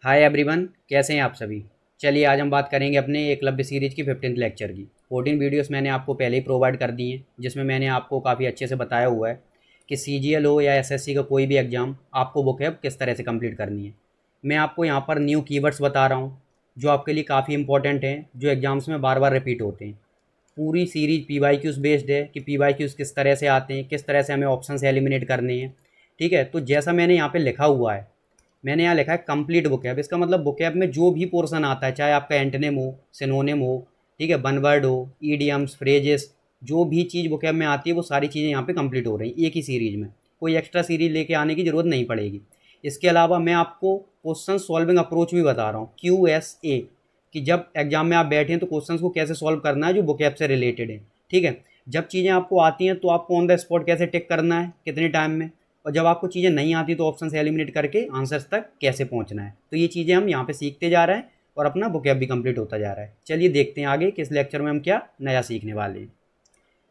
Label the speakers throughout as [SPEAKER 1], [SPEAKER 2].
[SPEAKER 1] Hi everyone, कैसे हैं आप सभी। चलिए आज हम बात करेंगे अपने एकलव्य सीरीज की 15th लेक्चर की। 14 वीडियोस मैंने आपको पहले ही प्रोवाइड कर दी हैं, जिसमें मैंने आपको काफ़ी अच्छे से बताया हुआ है कि सीजीएल हो या एसएससी का कोई भी एग्ज़ाम आपको वोकैब किस तरह से कंप्लीट करनी है। मैं आपको यहाँ पर न्यू कीवर्ड्स बता रहा हूँ जो आपके लिए काफ़ी इंपॉर्टेंट हैं, जो एग्ज़ाम्स में बार बार रिपीट होते हैं। पूरी सीरीज पीवाईक्यूज़ बेस्ड है कि पीवाईक्यूज़ किस तरह से आते हैं, किस तरह से हमें ऑप्शन से एलिमिनेट करने हैं। ठीक है, तो जैसा मैंने यहाँ पे लिखा हुआ है, मैंने यहाँ लिखा है कंप्लीट वोकैब। इसका मतलब वोकैब में जो भी पोर्शन आता है, चाहे आपका एंटोनिम हो, सिनोनिम हो, ठीक है, बनवर्ड हो, ईडियम्स, फ्रेजेस, जो भी चीज़ वोकैब में आती है वो सारी चीज़ें यहाँ पे कंप्लीट हो रही हैं एक ही सीरीज में। कोई एक्स्ट्रा सीरीज लेके आने की ज़रूरत नहीं पड़ेगी। इसके अलावा मैं आपको क्वेश्चन सॉल्विंग अप्रोच भी बता रहा हूँ, QSA, कि जब एग्जाम में आप बैठे हैं तो क्वेश्चन को कैसे सॉल्व करना है जो वोकैब से रिलेटेड है। ठीक है, जब चीज़ें आपको आती हैं तो आपको ऑन द स्पॉट कैसे टिक करना है, कितने टाइम में, और जब आपको चीज़ें नहीं आती तो ऑप्शन से एलिमिनेट करके आंसर्स तक कैसे पहुंचना है। तो ये चीज़ें हम यहाँ पे सीखते जा रहे हैं और अपना वोकैब भी कंप्लीट होता जा रहा है। चलिए देखते हैं आगे किस लेक्चर में हम क्या नया सीखने वाले हैं।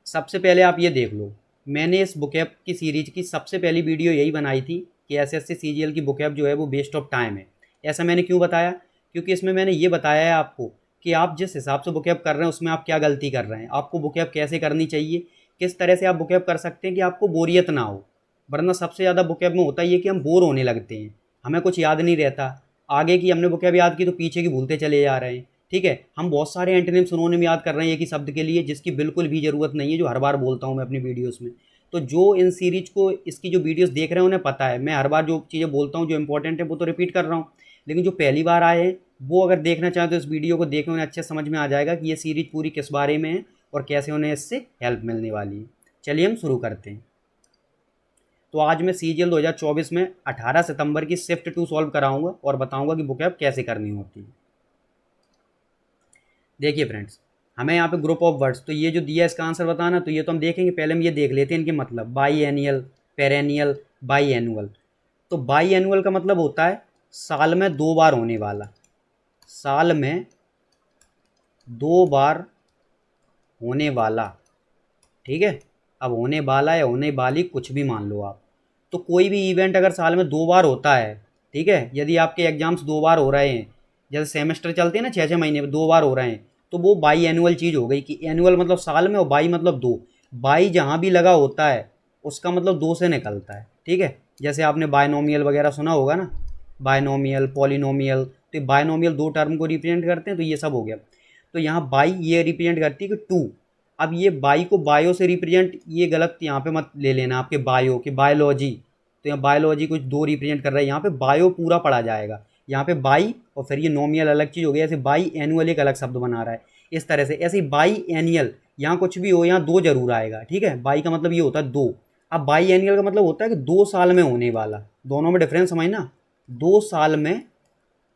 [SPEAKER 1] सबसे पहले आप ये देख लो, मैंने इस वोकैब की सीरीज की सबसे पहली वीडियो यही बनाई थी कि एसएससी सीजीएल की वोकैब जो है वो वेस्ट ऑफ टाइम है। ऐसा मैंने क्यों बताया? क्योंकि इसमें मैंने ये बताया है आपको कि आप जिस हिसाब से वोकैब कर रहे हैं उसमें आप क्या गलती कर रहे हैं, आपको वोकैब कैसे करनी चाहिए, किस तरह से आप वोकैब कर सकते हैं कि आपको बोरियत ना हो। वरना सबसे ज़्यादा वोकैब में होता ही है कि हम बोर होने लगते हैं, हमें कुछ याद नहीं रहता। आगे की हमने वोकैब याद की तो पीछे की भूलते चले जा रहे हैं। ठीक है, हम बहुत सारे एंटोनिम सिनोनिम याद कर रहे हैं एक ही शब्द के लिए, जिसकी बिल्कुल भी ज़रूरत नहीं है, जो हर बार बोलता हूँ मैं अपनी वीडियोस में। तो जो इन सीरीज को, इसकी जो वीडियोस देख रहे हैं उन्हें पता है मैं हर बार जो चीज़ें बोलता हूँ जो इंपॉर्टेंट है वो तो रिपीट कर रहा हूँ। लेकिन जो पहली बार आए हैं वो अगर देखना चाहें तो इस वीडियो को देखें, उन्हें अच्छे समझ में आ जाएगा कि ये सीरीज पूरी किस बारे में है और कैसे उन्हें इससे हेल्प मिलने वाली है। चलिए हम शुरू करते हैं। तो आज मैं सीजीएल 2024 में 18 सितंबर की शिफ्ट 2 सॉल्व कराऊंगा और बताऊंगा कि वोकैब कैसे करनी होती है। देखिए फ्रेंड्स, हमें यहाँ पे ग्रुप ऑफ वर्ड्स, तो ये जो दिया इसका आंसर बताना, तो ये तो हम देखेंगे, पहले हम ये देख लेते हैं इनके मतलब। Biennial, perennial, biannual. तो बाई एनुअल का मतलब होता है साल में 2 बार होने वाला, साल में 2 बार होने वाला। ठीक है, अब होने वाला या होने वाली कुछ भी मान लो आप। तो कोई भी इवेंट अगर साल में 2 बार होता है, ठीक है, यदि आपके एग्जाम्स 2 बार हो रहे हैं, जैसे सेमेस्टर चलते हैं ना 6 6 महीने में, 2 बार हो रहे हैं, तो वो बाई एनुअल चीज़ हो गई कि एनुअल मतलब साल में और बाई मतलब 2। बाई जहाँ भी लगा होता है उसका मतलब 2 से निकलता है। ठीक है, जैसे आपने बायनोमियल वगैरह सुना होगा ना, बायनोमियल, पॉलिनोमियल, तो ये बायनोमियल 2 टर्म को रिप्रेजेंट करते हैं, तो ये सब हो गया। तो यहाँ बाई ये रिप्रेजेंट करती है कि 2। अब ये बाई को बायो से रिप्रेजेंट, ये गलत यहाँ पे मत ले लेना आपके बायो की बायोलॉजी, तो यहाँ बायोलॉजी कुछ 2 रिप्रेजेंट कर रहा है, यहाँ पे बायो पूरा पढ़ा जाएगा। यहाँ पे बाई और फिर ये नोमियल अलग चीज़ हो गई, ऐसे बाई एनुअल एक अलग शब्द बना रहा है इस तरह से। ऐसे ही बाई एनियल, यहाँ कुछ भी हो यहाँ 2 जरूर आएगा। ठीक है, बाई का मतलब ये होता है 2। अब बाई एनियल का मतलब होता है कि 2 साल में होने वाला। दोनों में डिफरेंस समझना, 2 साल में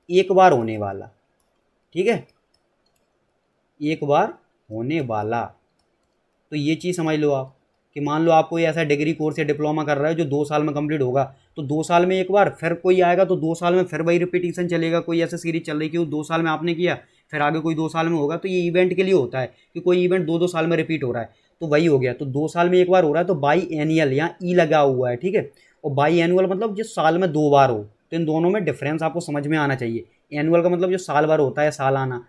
[SPEAKER 1] एक बार होने वाला। ठीक है, एक बार होने वाला। तो ये चीज़ समझ लो आप कि मान लो आप कोई ऐसा डिग्री कोर्स या डिप्लोमा कर रहे हो जो 2 साल में कंप्लीट होगा, तो 2 साल में एक बार, फिर कोई आएगा तो 2 साल में फिर वही रिपीटिशन चलेगा। कोई ऐसा सीरीज चल रही कि वो 2 साल में आपने किया, फिर आगे कोई 2 साल में होगा। तो ये इवेंट के लिए होता है कि कोई इवेंट 2 2 साल में रिपीट हो रहा है, तो वही हो गया। तो 2 साल में एक बार हो रहा है तो बाई एनियल, यहाँ ई लगा हुआ है। ठीक है, और बाई एनुअल मतलब जिस साल में 2 बार हो। तो इन दोनों में डिफरेंस आपको समझ में आना चाहिए। एनुअल का मतलब जो साल भर होता है, सालाना।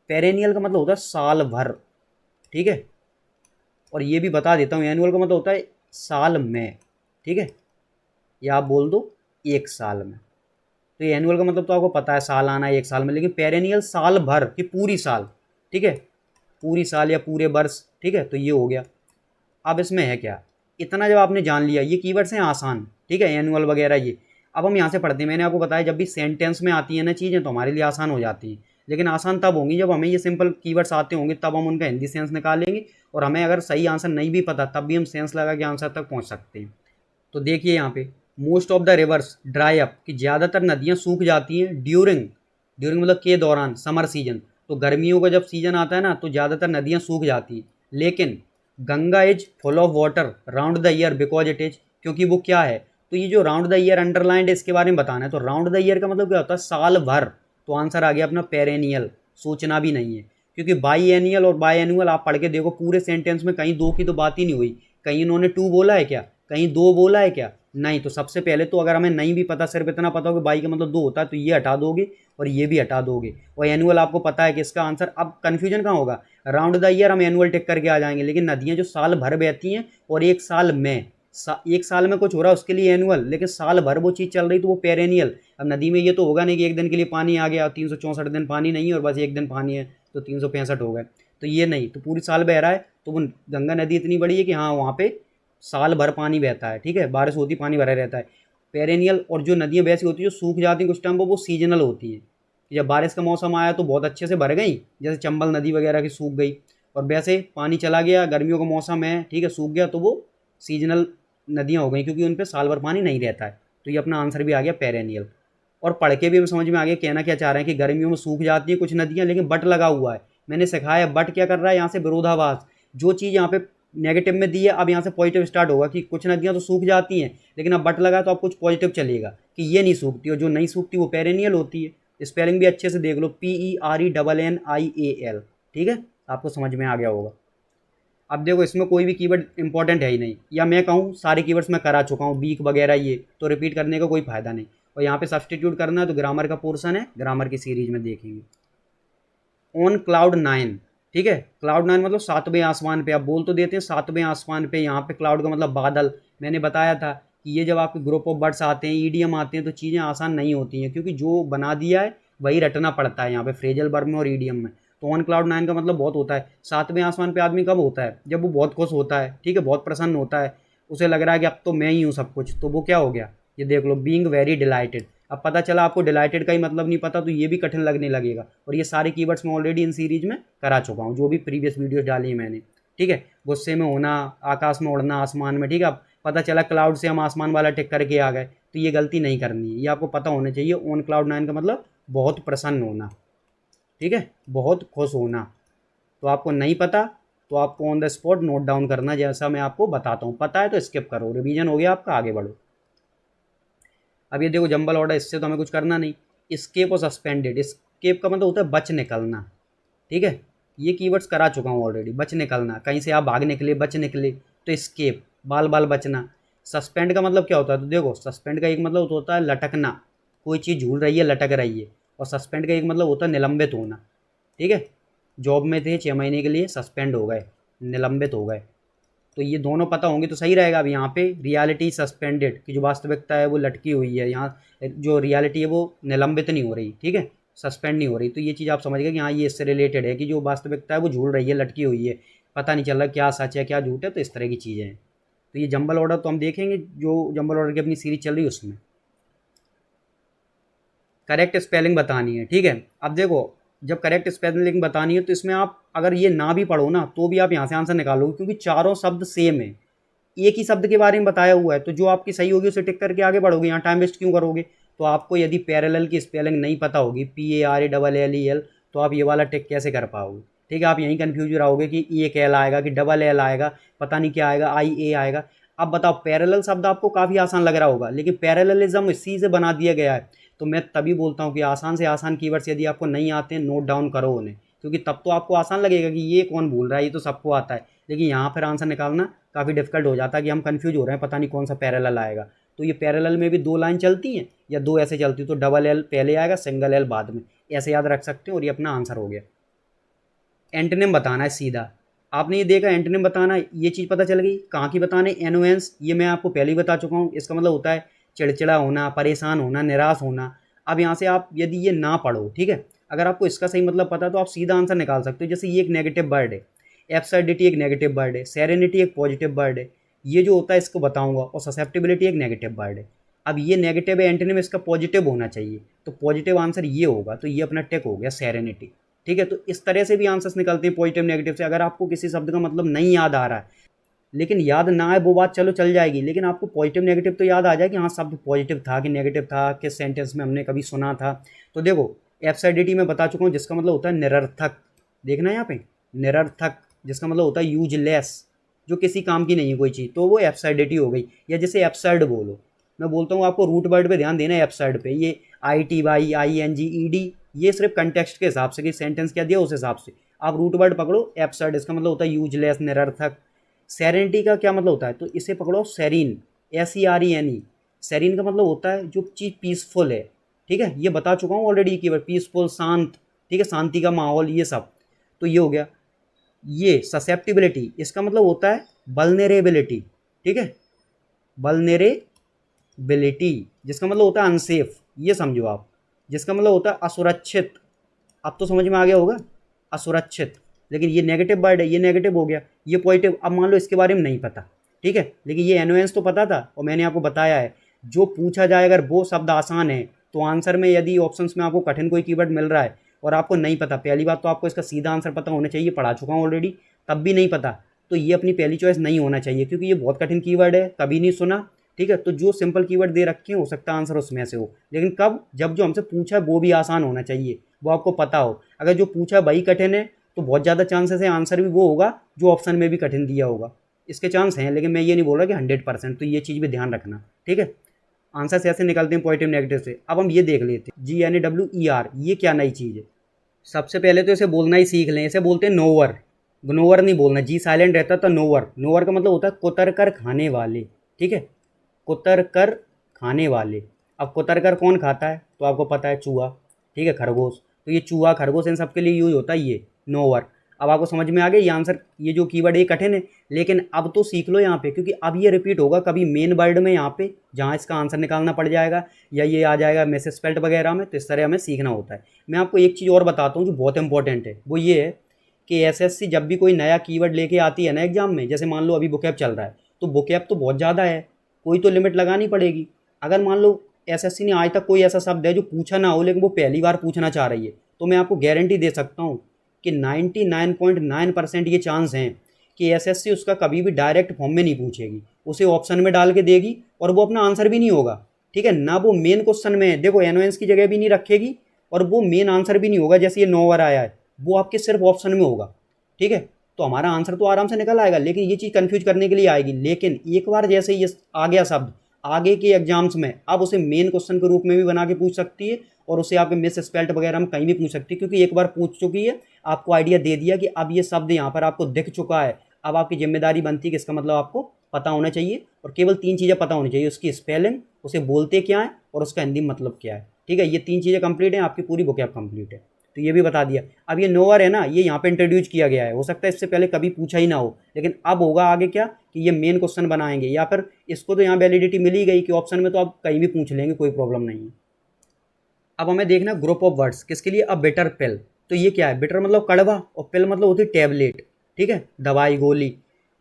[SPEAKER 1] पेरेनियल का मतलब होता है साल भर। ठीक है, और ये भी बता देता हूँ, एनुअल का मतलब होता है साल में। ठीक है, या आप बोल दो एक साल में। तो ये एनुअल का मतलब तो आपको पता है, साल आना एक साल में, लेकिन पेरेनियल साल भर की पूरी साल। ठीक है, पूरी साल या पूरे वर्ष। ठीक है, तो ये हो गया। अब इसमें है क्या, इतना जब आपने जान लिया, ये कीवर्ड्स हैं आसान। ठीक है, एनुअल वगैरह ये। अब हम यहाँ से पढ़ते हैं। मैंने आपको बताया जब भी सेंटेंस में आती है ना चीज़ें तो हमारे लिए आसान हो जाती हैं, लेकिन आसान तब होंगी जब हमें ये सिंपल कीवर्ड्स आते होंगे, तब हम उनका हिंदी सेंस निकालेंगे। और हमें अगर सही आंसर नहीं भी पता तब भी हम सेंस लगा के आंसर तक पहुँच सकते हैं। तो देखिए यहाँ पे, most of the reverse dry up, कि ज़्यादातर नदियाँ सूख जाती हैं ड्यूरिंग, ड्यूरिंग मतलब के दौरान, समर सीजन। तो गर्मियों का जब सीजन आता है ना तो ज़्यादातर नदियाँ सूख जाती हैं। लेकिन Ganga is full of water round the year because it is, क्योंकि वो क्या है, तो ये जो राउंड द ईयर अंडरलाइंड है इसके बारे में बताना है। तो राउंड द ईयर का मतलब क्या होता है, साल भर। तो आंसर आ गया अपना पेरेनियल, सोचना भी नहीं है। क्योंकि बाई एनियल और बाई एनुअल आप पढ़ के देखो, पूरे सेंटेंस में कहीं 2 की तो बात ही नहीं हुई। कहीं इन्होंने 2 बोला है क्या, कहीं 2 बोला है क्या, नहीं, तो सबसे पहले तो अगर हमें नहीं भी पता, सिर्फ इतना पता हो कि बाई का मतलब 2 होता है, तो ये हटा दोगे और ये भी हटा दोगे, और एनुअल आपको पता है कि इसका आंसर, अब कन्फ्यूजन कहाँ होगा, राउंड द ईयर हम एनुअल टिक करके आ जाएंगे, लेकिन नदियाँ जो साल भर बहती हैं और एक साल में एक साल में कुछ हो रहा है उसके लिए एनुअल, लेकिन साल भर वो चीज़ चल रही तो वो पेरेनियल। अब नदी में ये तो होगा नहीं कि एक दिन के लिए पानी आ गया, 364 दिन पानी नहीं है और बस एक दिन पानी है तो 365 हो गए, तो ये नहीं, तो पूरी साल बह रहा है, तो वो गंगा नदी इतनी बड़ी है कि हाँ वहाँ पे साल भर पानी बहता है, ठीक है, बारिश होती पानी भरा रहता है, पेरेनियल। और जो नदियाँ वैसी होती है जो सूख जाती हैं कुछ टाइम, वो सीजनल होती हैं, जब बारिश का मौसम आया तो बहुत अच्छे से भर गई, जैसे चंबल नदी वगैरह की सूख गई, और वैसे पानी चला गया, गर्मियों का मौसम है, ठीक है, सूख गया, तो वो सीजनल नदियाँ हो गई, क्योंकि उन पर साल भर पानी नहीं रहता है। तो ये अपना आंसर भी आ गया पेरेनियल। और पढ़ के भी हमें समझ में आ गया कहना क्या चाह रहे हैं कि गर्मियों में सूख जाती हैं कुछ नदियाँ, लेकिन बट लगा हुआ है, मैंने सिखाया बट क्या कर रहा है यहाँ से, विरोधाभास, जो चीज़ यहाँ पे नेगेटिव में दी है अब यहाँ से पॉजिटिव स्टार्ट होगा कि कुछ नदियाँ तो सूख जाती हैं, लेकिन अब बट लगा तो अब कुछ पॉजिटिव चलेगा कि ये नहीं सूखती, और जो नहीं सूखती वो पेरेनियल होती है। स्पेलिंग भी अच्छे से देख लो, PERENNIAL, ठीक है, आपको समझ में आ गया होगा। अब देखो इसमें कोई भी कीवर्ड इंपॉर्टेंट है ही नहीं, या मैं कहूँ सारे कीवर्ड्स मैं करा चुका हूँ, वीक वगैरह, ये तो रिपीट करने का कोई फायदा नहीं। और यहाँ पे सब्सटीट्यूट करना है तो ग्रामर का पोर्शन है, ग्रामर की सीरीज में देखेंगे। ऑन क्लाउड 9, ठीक है, क्लाउड 9 मतलब 7वें आसमान पे, आप बोल तो देते हैं 7वें आसमान पे, यहाँ पे क्लाउड का मतलब बादल। मैंने बताया था कि ये जब आपके ग्रुप ऑफ वर्ड्स आते हैं, ईडीएम आते हैं, तो चीज़ें आसान नहीं होती हैं, क्योंकि जो बना दिया है वही रटना पड़ता है यहाँ पे फ्रेजल वर्ब में और ईडीएम में। तो ऑन क्लाउड 9 का मतलब बहुत होता है। 7वें आसमान पे आदमी कब होता है, जब वो बहुत खुश होता है, ठीक है, बहुत प्रसन्न होता है, उसे लग रहा है कि अब तो मैं ही हूँ सब कुछ, तो वो क्या हो गया, ये देख लो, बीइंग वेरी डिलाइटेड। अब पता चला आपको डिलाइटेड का ही मतलब नहीं पता, तो ये भी कठिन लगने लगेगा। और ये सारे कीवर्ड्स मैं ऑलरेडी इन सीरीज में करा चुका हूँ, जो भी प्रीवियस वीडियोस डाली है मैंने, ठीक है। गुस्से में होना, आकाश में उड़ना, आसमान में, ठीक है। अब पता चला क्लाउड से हम आसमान वाला टिक करके आ गए, तो ये गलती नहीं करनी है, ये आपको पता होना चाहिए। ऑन क्लाउड 9 का मतलब बहुत प्रसन्न होना, ठीक है, बहुत खुश होना। तो आपको नहीं पता तो आपको on the spot note down करना, जैसा मैं आपको बताता हूँ। पता है तो स्किप करो, रिवीजन हो गया आपका, आगे बढ़ो। अब ये देखो जंबल ऑर्डर, इससे तो हमें कुछ करना नहीं। स्केप और सस्पेंडेड, स्केप का मतलब होता है बच निकलना, ठीक है, ये कीवर्ड्स करा चुका हूँ ऑलरेडी। बच निकलना, कहीं से आप भाग निकले, बच निकले, तो स्केप, बाल बाल बचना। सस्पेंड का मतलब क्या होता है, तो देखो सस्पेंड का एक मतलब होता है लटकना, कोई चीज़ झूल रही है, लटक रही है। और सस्पेंड का एक मतलब होता है निलंबित होना, ठीक है। जॉब में थे 6 महीने के लिए, सस्पेंड हो गए, निलंबित हो गए, तो ये दोनों पता होंगे तो सही रहेगा। अब यहाँ पे रियलिटी सस्पेंडेड, कि जो वास्तविकता है वो लटकी हुई है, यहाँ जो रियलिटी है वो निलंबित नहीं हो रही, ठीक है, सस्पेंड नहीं हो रही। तो ये चीज़ आप समझ गए कि हाँ ये इससे रिलेटेड है, कि जो वास्तविकता है वो झूल रही है, लटकी हुई है, पता नहीं चल रहा क्या सच है क्या झूठ है, तो इस तरह की चीज़ें हैं। तो ये जंबल ऑर्डर तो हम देखेंगे, जो जंबल ऑर्डर की अपनी सीरीज चल रही है उसमें करेक्ट स्पेलिंग बतानी है, ठीक है। अब देखो जब करेक्ट स्पेलिंग बतानी है तो इसमें आप अगर ये ना भी पढ़ो ना तो भी आप यहाँ से आंसर निकालोगे, क्योंकि चारों शब्द सेम है, एक ही शब्द के बारे में बताया हुआ है, तो जो आपकी सही होगी उसे टिक करके आगे बढ़ोगे, यहाँ टाइम वेस्ट क्यों करोगे। तो आपको यदि पैरेलल की स्पेलिंग नहीं पता होगी, PARALLEL, तो आप ये वाला टिक कैसे कर पाओगे, ठीक है। आप यहीं कन्फ्यूज रहोगे कि एक एल आएगा कि डबल एल आएगा, पता नहीं क्या आएगा, IA आएगा। अब बताओ, पैरेलल शब्द आपको काफ़ी आसान लग रहा होगा, लेकिन पैरेललिज्म इसी से बना दिया गया है। तो मैं तभी बोलता हूँ कि आसान से आसान कीवर्ड्स यदि आपको नहीं आते हैं, नोट डाउन करो उन्हें, क्योंकि तब तो आपको आसान लगेगा कि ये कौन भूल रहा है, ये तो सबको आता है। लेकिन यहाँ फिर आंसर निकालना काफ़ी डिफिकल्ट हो जाता है कि हम कंफ्यूज हो रहे हैं, पता नहीं कौन सा पैरेलल आएगा। तो ये पैरेलल में भी 2 लाइन चलती हैं या 2 ऐसे चलती, तो डबल एल पहले आएगा, सिंगल एल बाद में, ऐसे याद रख सकते हो, और ये अपना आंसर हो गया। एंटोनिम बताना है सीधा, आपने ये देखा एंटोनिम बताना, ये चीज़ पता चल गई कहाँ की बताने, एनोएंस, ये मैं आपको पहले ही बता चुका हूँ, इसका मतलब होता है चिड़चिड़ा होना, परेशान होना, निराश होना। अब यहाँ से आप यदि ये ना पढ़ो, ठीक है, अगर आपको इसका सही मतलब पता है तो आप सीधा आंसर निकाल सकते हो। जैसे ये एक नेगेटिव वर्ड है, एब्सर्डिटी एक नेगेटिव वर्ड है, सेरेनिटी एक पॉजिटिव वर्ड है, ये जो होता है इसको बताऊंगा, और ससेप्टिबिलिटी एक नेगेटिव वर्ड है। अब ये नेगेटिव है, एंटोनिम इसका पॉजिटिव होना चाहिए, तो पॉजिटिव आंसर ये होगा, तो ये अपना टिक हो गया, सेरेनिटी, ठीक है। तो इस तरह से भी आंसर्स निकलते हैं पॉजिटिव नेगेटिव से। अगर आपको किसी शब्द का मतलब नहीं याद आ रहा है, लेकिन याद ना आए वो बात चलो चल जाएगी, लेकिन आपको पॉजिटिव नेगेटिव तो याद आ जाए कि हाँ शब्द पॉजिटिव था कि नेगेटिव था, किस सेंटेंस में हमने कभी सुना था। तो देखो एब्सर्डिटी में बता चुका हूँ, जिसका मतलब होता है निरर्थक, देखना यहाँ पे, निरर्थक, जिसका मतलब होता है यूजलेस, जो किसी काम की नहीं है कोई चीज़, तो वो एब्सर्डिटी हो गई। या जैसे एब्सर्ड बोलो, मैं बोलता हूँ आपको रूट वर्ड पे ध्यान देना है, एब्सर्ड पे, ये ITY INGED, ये सिर्फ कंटेक्स्ट के हिसाब से कि सेंटेंस क्या दिया उस हिसाब से आप रूट वर्ड पकड़ो। एब्सर्ड इसका मतलब होता है यूजलेस, निरर्थक। सेरेनिटी का क्या मतलब होता है, तो इसे पकड़ो सेरीन, SERENE, सेरीन का मतलब होता है जो चीज़ पीसफुल है, ठीक है, ये बता चुका हूँ ऑलरेडी की बार, पीसफुल, शांत, ठीक है, शांति का माहौल, ये सब। तो ये हो गया। ये ससेप्टिबिलिटी, इसका मतलब होता है वल्नरेबिलिटी, ठीक है, वल्नरेबिलिटी, जिसका मतलब होता है अनसेफ, ये समझो आप, जिसका मतलब होता है असुरक्षित। अब तो समझ में आ गया होगा, असुरक्षित। लेकिन ये नेगेटिव वर्ड है, ये नेगेटिव हो गया, ये पॉजिटिव। अब मान लो इसके बारे में नहीं पता, ठीक है, लेकिन ये एनोएंस तो पता था और मैंने आपको बताया है। जो पूछा जाए अगर वो शब्द आसान है तो आंसर में, यदि ऑप्शंस में आपको कठिन कोई कीवर्ड मिल रहा है और आपको नहीं पता, पहली बात तो आपको इसका सीधा आंसर पता होना चाहिए, पढ़ा चुका हूँ ऑलरेडी, तब भी नहीं पता, तो ये अपनी पहली चॉइस नहीं होना चाहिए, क्योंकि ये बहुत कठिन कीवर्ड है, कभी नहीं सुना, ठीक है। तो जो सिंपल कीवर्ड दे रखे हैं हो सकता है आंसर उसमें से हो, लेकिन कब, जब जो हमसे पूछा है वो भी आसान होना चाहिए, वो आपको पता हो। अगर जो पूछा वही कठिन है तो बहुत ज़्यादा चांसेस है आंसर भी वो होगा जो ऑप्शन में भी कठिन दिया होगा, इसके चांस हैं, लेकिन मैं ये नहीं बोल रहा कि 100%, तो ये चीज़ भी ध्यान रखना, ठीक है। आंसर से ऐसे निकलते हैं पॉजिटिव नेगेटिव से। अब हम ये देख लेते हैं GNAWER, ये क्या नई चीज़ है। सबसे पहले तो इसे बोलना ही सीख लें, इसे बोलते हैं नोवर, ग्नोवर नहीं बोलना, जी साइलेंट रहता था, नोवर। नोवर का मतलब होता है कुतर कर खाने वाले, ठीक है, कुतर कर खाने वाले। अब कुतर कर कौन खाता है, तो आपको पता है चूहा, ठीक है, खरगोश, तो ये चूहा खरगोश इन सब के लिए यूज होता है ये नोवर। अब आपको समझ में आ गया ये आंसर, ये जो कीवर्ड है कठिन है, लेकिन अब तो सीख लो यहाँ पे, क्योंकि अब ये रिपीट होगा कभी मेन वर्ड में यहाँ पे जहाँ इसका आंसर निकालना पड़ जाएगा, या ये आ जाएगा मैसेज स्पेल्ट वगैरह में, तो इस तरह हमें सीखना होता है। मैं आपको एक चीज़ और बताता हूँ जो बहुत इंपॉर्टेंट है, वो ये है कि SSC जब भी कोई नया कीवर्ड लेके आती है ना एग्जाम में, जैसे मान लो अभी बुकैब चल रहा है, तो बुकैब तो बहुत ज़्यादा है, कोई तो लिमिट लगानी पड़ेगी। अगर मान लो SSC ने आज तक कोई ऐसा शब्द है जो पूछा ना हो लेकिन वो पहली बार पूछना चाह रही है, तो मैं आपको गारंटी दे सकता हूँ कि 99.9% ये चांस हैं कि SSC उसका कभी भी डायरेक्ट फॉर्म में नहीं पूछेगी, उसे ऑप्शन में डाल के देगी और वो अपना आंसर भी नहीं होगा, ठीक है ना, वो मेन क्वेश्चन में देखो एनोएंस की जगह भी नहीं रखेगी और वो मेन आंसर भी नहीं होगा, जैसे ये 9 ओवर आया है वो आपके सिर्फ ऑप्शन में होगा, ठीक है। तो हमारा आंसर तो आराम से निकल आएगा, लेकिन ये चीज़ कंफ्यूज करने के लिए आएगी। लेकिन एक बार जैसे ये आ गया शब्द आगे के एग्जाम्स में, अब उसे मेन क्वेश्चन के रूप में भी बना के पूछ सकती है और उसे आपके मिस स्पेल्ट वगैरह में कहीं भी पूछ सकती है, क्योंकि एक बार पूछ चुकी है, आपको आइडिया दे दिया कि अब ये शब्द यहाँ पर आपको दिख चुका है। अब आपकी जिम्मेदारी बनती है कि इसका मतलब आपको पता होना चाहिए, और केवल 3 चीज़ें पता होनी चाहिए, उसकी स्पेलिंग, उसे बोलते क्या है और उसका हिंदी मतलब क्या है, ठीक है। ये 3 चीज़ें कंप्लीट हैं, आपकी पूरी बुक कंप्लीट है। तो ये भी बता दिया। अब ये नोवर है ना, ये यहाँ पे इंट्रोड्यूस किया गया है, हो सकता है इससे पहले कभी पूछा ही ना हो, लेकिन अब होगा आगे क्या कि ये मेन क्वेश्चन बनाएंगे, या फिर इसको तो यहाँ वैलिडिटी मिल ही गई कि ऑप्शन में तो आप कहीं भी पूछ लेंगे, कोई प्रॉब्लम नहीं है। अब हमें देखना ग्रुप ऑफ वर्ड्स किसके लिए, अब बिटर पिल, तो ये क्या है, बिटर मतलब कड़वा और पिल मतलब होती है टैबलेट, ठीक है, दवाई गोली।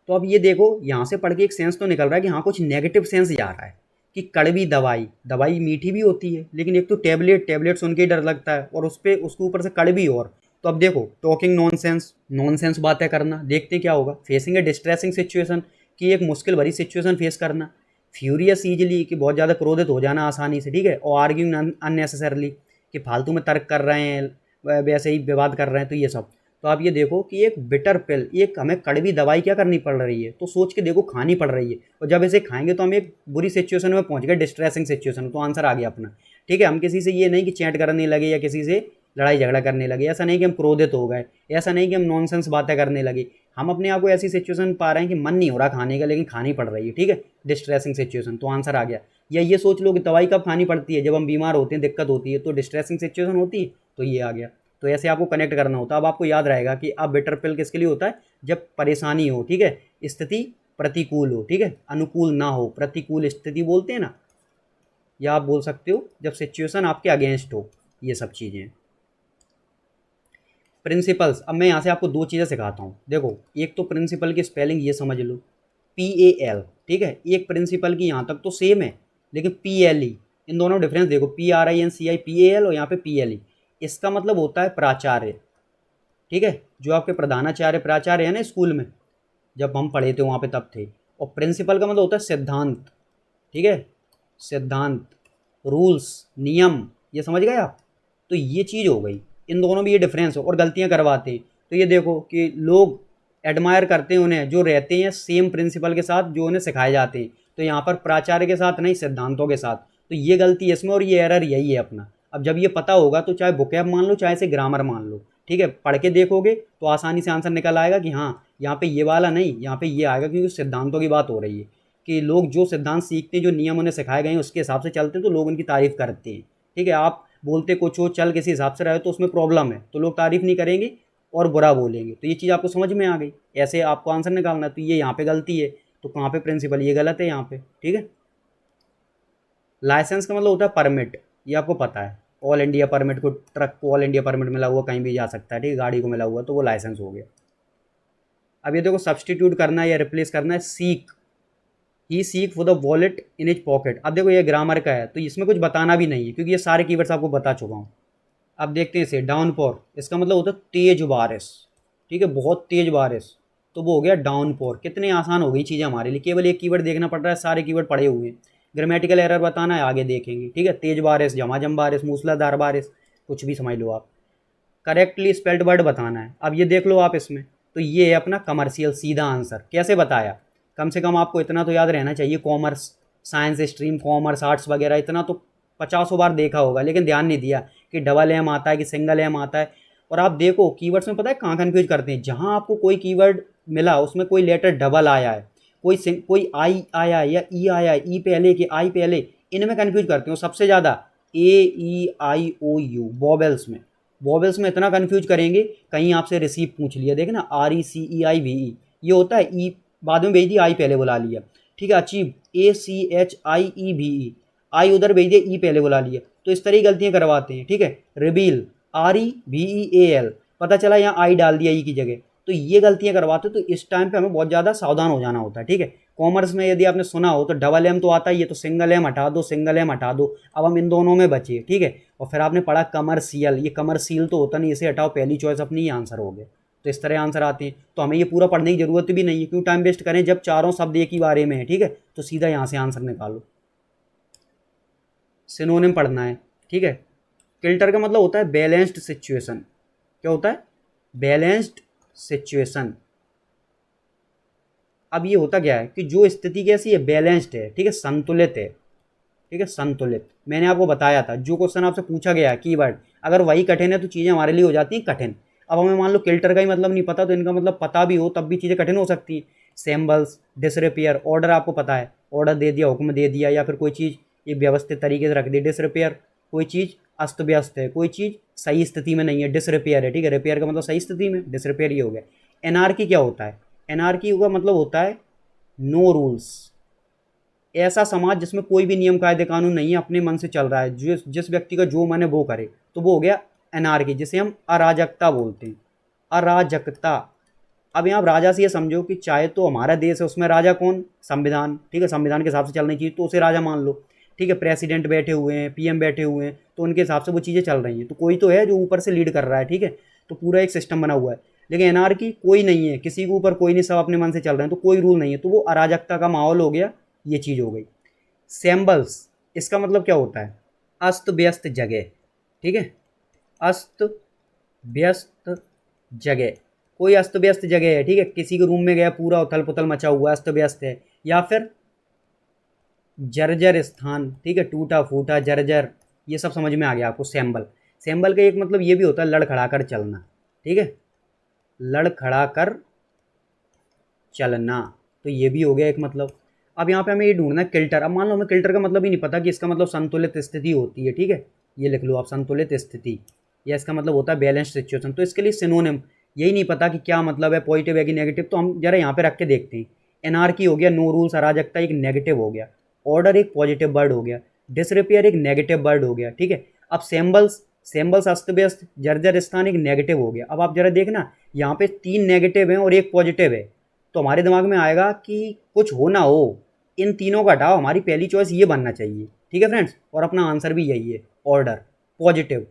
[SPEAKER 1] तो अब ये देखो यहाँ से पढ़ के एक सेंस तो निकल रहा है कि हाँ कुछ नेगेटिव सेंस जा रहा है कि कड़वी दवाई, दवाई मीठी भी होती है, लेकिन एक तो टैबलेट, टैबलेट सुन के ही डर लगता है और उसके ऊपर से कड़वी और। तो अब देखो टॉकिंग नॉनसेंस, नॉनसेंस बातें करना, देखते क्या होगा, फेसिंग ए डिस्ट्रेसिंग सिचुएशन, कि एक मुश्किल भरी सिचुएशन फेस करना, फ्यूरियस ईजिली, कि बहुत ज़्यादा क्रोधित हो जाना आसानी से, ठीक है, और आर्ग्यूइंग अननेसेसरली, कि फालतू में तर्क कर रहे हैं, वैसे ही विवाद कर रहे हैं, तो ये सब। तो आप ये देखो कि एक बिटर पिल, एक हमें कड़वी दवाई क्या करनी पड़ रही है, तो सोच के देखो खानी पड़ रही है, और जब इसे खाएंगे तो हम एक बुरी सिचुएशन में पहुंच गए, डिस्ट्रेसिंग सिचुएशन, तो आंसर आ गया अपना, ठीक है। हम किसी से ये नहीं कि चैट करने लगे या किसी से लड़ाई झगड़ा करने लगे, ऐसा नहीं कि हम क्रोधित हो गए, ऐसा नहीं कि हम नॉनसेंस बातें करने लगे, हम अपने आप को ऐसी सिचुएशन पा रहे हैं कि मन नहीं हो रहा खाने का लेकिन खानी पड़ रही है, ठीक है, डिस्ट्रेसिंग सिचुएशन, तो आंसर आ गया। या ये सोच लो कि दवाई कब खानी पड़ती है, जब हम बीमार होते हैं, दिक्कत होती है, तो डिस्ट्रेसिंग सिचुएशन होती है, तो ये आ गया। तो ऐसे आपको कनेक्ट करना होता है। अब आपको याद रहेगा कि अब बिटर पिल किसके लिए होता है, जब परेशानी हो, ठीक है, स्थिति प्रतिकूल हो, ठीक है, अनुकूल ना हो, प्रतिकूल स्थिति बोलते हैं ना, या आप बोल सकते हो जब सिचुएशन आपके अगेंस्ट हो, ये सब चीज़ें। प्रिंसिपल्स, अब मैं यहाँ से आपको 2 चीज़ें सिखाता हूँ, देखो एक तो प्रिंसिपल की स्पेलिंग ये समझ लो, PAL, ठीक है, एक प्रिंसिपल की यहाँ तक तो सेम है, लेकिन PLE, इन दोनों डिफरेंस देखो, PRINCI PAL और यहाँ पे PLE, इसका मतलब होता है प्राचार्य, ठीक है, जो आपके प्रधानाचार्य प्राचार्य है ना स्कूल में, जब हम पढ़े थे वहाँ पे तब थे। और प्रिंसिपल का मतलब होता है सिद्धांत, ठीक है, सिद्धांत, रूल्स, नियम, ये समझ गए आप। तो ये चीज़ हो गई, इन दोनों में ये डिफरेंस हो, और गलतियाँ करवाते हैं। तो ये देखो कि लोग एडमायर करते हैं उन्हें जो रहते हैं सेम प्रिंसिपल के साथ जो उन्हें सिखाए जाते हैं, तो यहाँ पर प्राचार्य के साथ नहीं, सिद्धांतों के साथ। तो ये गलती है इसमें और ये एरर यही है अपना। अब जब ये पता होगा तो चाहे बुकैब मान लो चाहे से ग्रामर मान लो, ठीक है, पढ़ के देखोगे तो आसानी से आंसर निकल आएगा कि हाँ यहाँ पे ये वाला नहीं, यहाँ पे ये आएगा, क्योंकि सिद्धांतों की बात हो रही है। कि लोग जो सिद्धांत सीखते हैं, जो नियम उन्हें सिखाए गए हैं उसके हिसाब से चलते हैं तो लोग उनकी तारीफ़ करते हैं। ठीक है, आप बोलते कुछ हो, चल किसी हिसाब से रहे तो उसमें प्रॉब्लम है, तो लोग तारीफ़ नहीं करेंगे और बुरा बोलेंगे। तो ये चीज़ आपको समझ में आ गई। ऐसे आपको आंसर निकालना है, तो ये यहाँ पे गलती है, तो कहाँ पे प्रिंसिपल, ये गलत है यहाँ पे। ठीक है, लाइसेंस का मतलब होता है परमिट, ये आपको पता है। ऑल इंडिया परमिट को, ट्रक को ऑल इंडिया परमिट मिला हुआ, कहीं भी जा सकता है। ठीक है, गाड़ी को मिला हुआ तो वो लाइसेंस हो गया। अब ये देखो, सब्सटीट्यूट करना है या रिप्लेस करना है, seek, he seek for the wallet in his pocket. अब देखो ये ग्रामर का है तो इसमें कुछ बताना भी नहीं है क्योंकि ये सारे कीवर्ड्स आपको बता चुका हूँ। अब देखते हैं इसे, डाउनपोर, इसका मतलब होता है तेज बारिश। ठीक है, बहुत तेज बारिश, तो वो हो गया डाउनपोर। कितने आसान हो गई चीज़ें हमारे लिए, केवल एक कीवर्ड देखना पड़ रहा है, सारे कीवर्ड पड़े हुए हैं। ग्रामेटिकल एरर बताना है, आगे देखेंगे। ठीक है, तेज बारिश, झमाझम बारिश, मूसलाधार बारिश, कुछ भी समझ लो आप। करेक्टली स्पेल्ड वर्ड बताना है। अब ये देख लो आप इसमें, तो ये है अपना कमर्शियल, सीधा आंसर। कैसे बताया, कम से कम आपको इतना तो याद रहना चाहिए, commerce, science stream, commerce, arts वगैरह, इतना तो 50 बार देखा होगा, लेकिन ध्यान नहीं दिया कि डबल एम आता है कि सिंगल एम आता है। और आप देखो कीवर्ड्स में पता है कहाँ कन्फ्यूज करते हैं, जहाँ आपको कोई कीवर्ड मिला उसमें कोई लेटर डबल आया है, कोई आई आया है या ई आया है, ई पहले कि आई पहले, इनमें कन्फ्यूज करते हो सबसे ज़्यादा। ए ई आई ओ यू, वॉवेल्स में, वॉवेल्स में इतना कन्फ्यूज करेंगे। कहीं आपसे रिसीव पूछ लिया, देखे ना, आर ई सी ई आई वी ई, ये होता है ई बाद में भेज दिया, आई पहले बुला लिया। ठीक है, achieve, A C H I E V E, आई उधर भेज दिया, ई पहले बुला लिया, तो इस तरह की गलतियां करवाते हैं। ठीक है, reveal, R E V E A L, पता चला यहाँ आई डाल दिया ई की जगह, तो ये गलतियां करवाते हैं। तो इस टाइम पे हमें बहुत ज़्यादा सावधान हो जाना होता है। ठीक है, कॉमर्स में यदि आपने सुना हो तो डबल एम तो आता ही है, तो सिंगल एम हटा दो, सिंगल एम हटा दो। अब हम इन दोनों में बचे। ठीक है, और फिर आपने पढ़ा कमर्शियल, ये कमर्शियल तो होता नहीं, इसे हटाओ, पहली चॉइस अपनी ही आंसर हो गया। तो इस तरह आंसर आते हैं, तो हमें ये पूरा पढ़ने की जरूरत भी नहीं है, क्यों टाइम वेस्ट करें जब चारों शब्द एक ही बारे में है। ठीक है, तो सीधा यहाँ से आंसर निकालो। सिनोनिम पढ़ना है। ठीक है, किल्टर का मतलब होता है बैलेंस्ड सिचुएशन। क्या होता है, बैलेंस्ड सिचुएशन। अब ये होता क्या है कि जो स्थिति कैसी है, बैलेंस्ड है। ठीक है, संतुलित है। ठीक है, संतुलित, मैंने आपको बताया था, जो क्वेश्चन आपसे पूछा गया कीवर्ड, अगर वही कठिन है तो चीज़ें हमारे लिए हो जाती हैं कठिन। अब हमें मान लो किल्टर का ही मतलब नहीं पता, तो इनका मतलब पता भी हो तब भी चीज़ें कठिन हो सकती हैं। सैम्बल्स, डिसरिपेयर, ऑर्डर आपको पता है, ऑर्डर दे दिया, हुक्म दे दिया, या फिर कोई चीज़ एक व्यवस्थित तरीके से रख दी। डिसरिपेयर, कोई चीज़ अस्त व्यस्त है, कोई चीज़ सही स्थिति में नहीं है, डिसरिपेयर है। ठीक है, रिपेयर का मतलब सही स्थिति में, डिसरिपेयर ये हो गया। एनार्की क्या होता है, एनार्की का मतलब होता है नो रूल्स, ऐसा समाज जिसमें कोई भी नियम कायदे कानून नहीं है, अपने मन से चल रहा है, जिस व्यक्ति का जो मन है वो करे, तो वो हो गया एनार्की, जिसे हम अराजकता बोलते हैं। अराजकता। अब यहाँ राजा से ये समझो कि चाहे तो हमारा देश है, उसमें राजा कौन, संविधान। ठीक है, संविधान के हिसाब से चलनी चाहिए तो उसे राजा मान लो। ठीक है, प्रेसिडेंट बैठे हुए हैं, पीएम बैठे हुए हैं, तो उनके हिसाब से वो चीज़ें चल रही हैं, तो कोई तो है जो ऊपर से लीड कर रहा है। ठीक है, तो पूरा एक सिस्टम बना हुआ है। लेकिन एनार्की कोई नहीं है, किसी के ऊपर कोई नहीं, सब अपने मन से चल रहे हैं, तो कोई रूल नहीं है, तो वो अराजकता का माहौल हो गया, ये चीज़ हो गई। सैम्बल्स, इसका मतलब क्या होता है, अस्त व्यस्त जगह। ठीक है, अस्त व्यस्त जगह, कोई अस्त व्यस्त जगह है। ठीक है, किसी के रूम में गया, पूरा उथल पुथल मचा हुआ, अस्त व्यस्त है। या फिर जर्जर स्थान। ठीक है, टूटा फूटा, जर्जर, ये सब समझ में आ गया आपको। सैम्बल, सैम्बल का एक मतलब ये भी होता है लड़खड़ा कर चलना। ठीक है, लड़खड़ा कर चलना, तो ये भी हो गया एक मतलब। अब यहाँ पे हमें ये ढूंढना है किल्टर। अब मान लो हमें किल्टर का मतलब ही नहीं पता कि इसका मतलब संतुलित स्थिति होती है। ठीक है, ये लिख लो आप, संतुलित स्थिति, या इसका मतलब होता है बैलेंस सिचुएशन। तो इसके लिए सिनोनिम यही नहीं पता कि क्या मतलब है, पॉजिटिव है कि नेगेटिव, तो हम जरा यहाँ पे रख के देखते हैं। एनार्की हो गया, नो रूल्स, अराजकता एक नेगेटिव हो गया, ऑर्डर एक पॉजिटिव वर्ड हो गया, डिसरिपेयर एक नेगेटिव वर्ड हो गया। ठीक है, अब सैम्बल्स, सैम्बल्स अस्त व्यस्त, जर्जर स्थान एक नेगेटिव हो गया। अब आप जरा देखना, यहाँ पे 3 नेगेटिव हैं और एक पॉजिटिव है, तो हमारे दिमाग में आएगा कि कुछ हो ना हो, इन तीनों का हटाओ, हमारी पहली चॉइस ये बनना चाहिए। ठीक है फ्रेंड्स, और अपना आंसर भी यही है, ऑर्डर पॉजिटिव।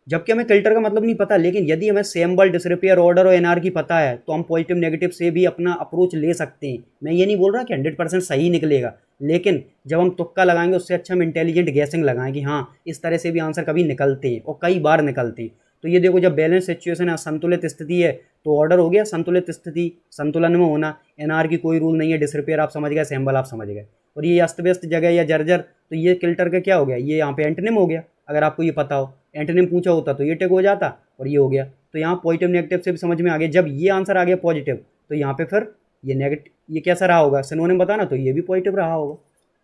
[SPEAKER 1] जबकि हमें किल्टर का मतलब नहीं पता, लेकिन यदि हमें सैम्बल, डिसरिपेयर, ऑर्डर और एनार्की पता है तो हम पॉजिटिव नेगेटिव से भी अपना अप्रोच ले सकते हैं। मैं ये नहीं बोल रहा कि 100% सही निकलेगा, लेकिन जब हम तुक्का लगाएंगे उससे अच्छा हम इंटेलिजेंट गैसिंग लगाएं कि हाँ इस तरह से भी आंसर कभी निकलते हैं, और कई बार निकलते हैं। तो ये देखो, जब बैलेंस सिचुएशन है, संतुलित स्थिति है, तो ऑर्डर हो गया संतुलित स्थिति, संतुलन में होना। एनआर की कोई रूल नहीं है, डिसरिपेयर आप समझ गए, सैम्बल आप समझ गए। और ये अस्त व्यस्त जगह या जर्जर, तो ये किल्टर का क्या हो गया, ये यहाँ पे एंटोनिम हो गया। अगर आपको ये पता हो, एंटोनिम पूछा होता तो ये टिक हो जाता, और ये हो गया। तो यहाँ पॉजिटिव नेगेटिव से भी समझ में आ गया। जब ये आंसर आ गया पॉजिटिव, तो यहाँ पे फिर ये नेगेटिव, ये कैसा रहा होगा, सिनोनिम बताना, तो ये भी पॉजिटिव रहा होगा।